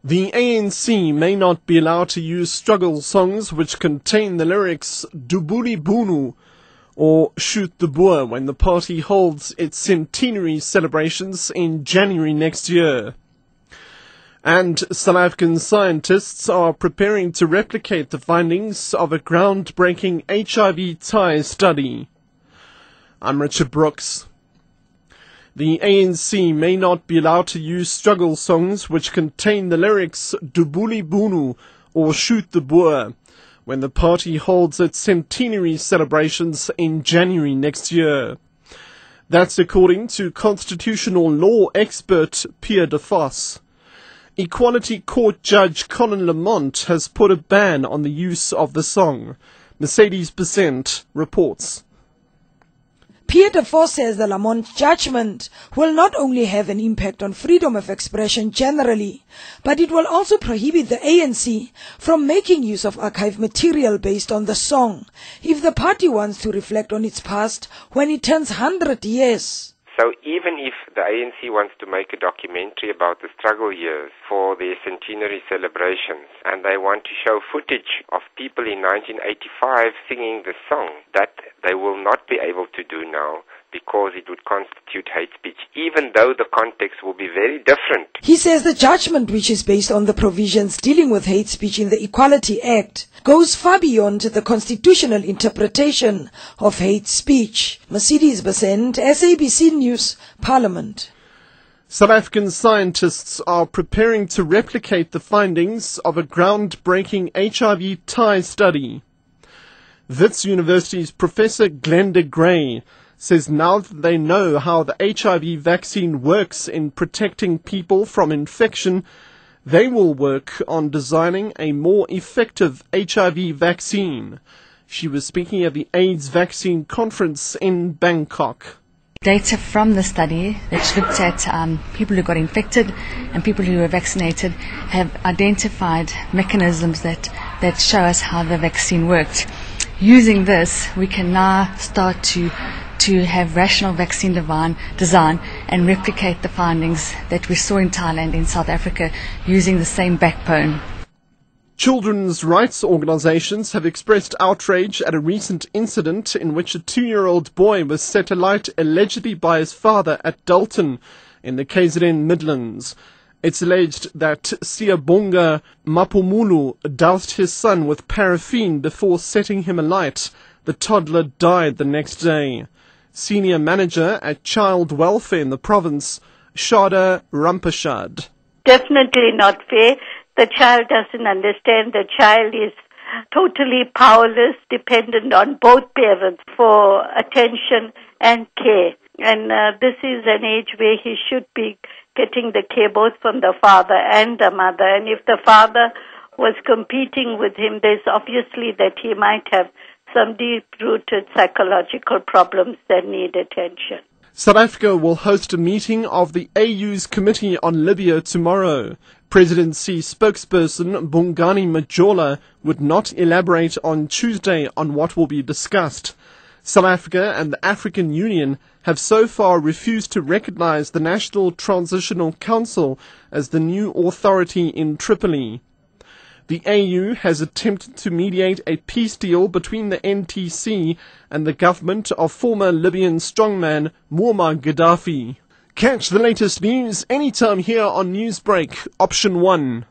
The ANC may not be allowed to use struggle songs which contain the lyrics Dubuli Bunu or Shoot the Boer when the party holds its centenary celebrations in January next year. And South African scientists are preparing to replicate the findings of a groundbreaking HIV tie study. I'm Richard Brooks. The ANC may not be allowed to use struggle songs which contain the lyrics Dubuli Bunu or Shoot the Boer when the party holds its centenary celebrations in January next year. That's according to constitutional law expert Pierre de Vos. Equality Court Judge Colin Lamont has put a ban on the use of the song. Mercedes Besant reports. Pierre de Vos says the Lamont judgment will not only have an impact on freedom of expression generally, but it will also prohibit the ANC from making use of archive material based on the song, if the party wants to reflect on its past when it turns 100 years. So even if the ANC wants to make a documentary about the struggle years for their centenary celebrations, and they want to show footage of people in 1985 singing the song, that they will not be able to do now because it would constitute hate speech, even though the context will be very different. He says the judgment, which is based on the provisions dealing with hate speech in the Equality Act, goes far beyond the constitutional interpretation of hate speech. Mercedes Besant, SABC News, Parliament. South African scientists are preparing to replicate the findings of a groundbreaking HIV tie study. Wits University's Professor Glenda Gray says now that they know how the HIV vaccine works in protecting people from infection, they will work on designing a more effective HIV vaccine. She was speaking at the AIDS vaccine conference in Bangkok. Data from the study, which looked at people who got infected and people who were vaccinated, have identified mechanisms that show us how the vaccine worked. Using this, we can now start to have rational vaccine design and replicate the findings that we saw in Thailand, in South Africa, using the same backbone. Children's rights organizations have expressed outrage at a recent incident in which a 2-year-old boy was set alight allegedly by his father at Dalton in the KZN Midlands. It's alleged that Siyabonga Mapumulu doused his son with paraffin before setting him alight. The toddler died the next day. Senior manager at Child Welfare in the province, Shada Rampashad. Definitely not fair. The child doesn't understand. The child is totally powerless, dependent on both parents for attention and care. And this is an age where he should be getting the care both from the father and the mother. And if the father was competing with him, there's obviously that he might have some deep-rooted psychological problems that need attention. South Africa will host a meeting of the AU's Committee on Libya tomorrow. Presidency spokesperson Bongani Majola would not elaborate on Tuesday on what will be discussed. South Africa and the African Union have so far refused to recognize the National Transitional Council as the new authority in Tripoli. The AU has attempted to mediate a peace deal between the NTC and the government of former Libyan strongman Muammar Gaddafi. Catch the latest news anytime here on Newsbreak, Option 1.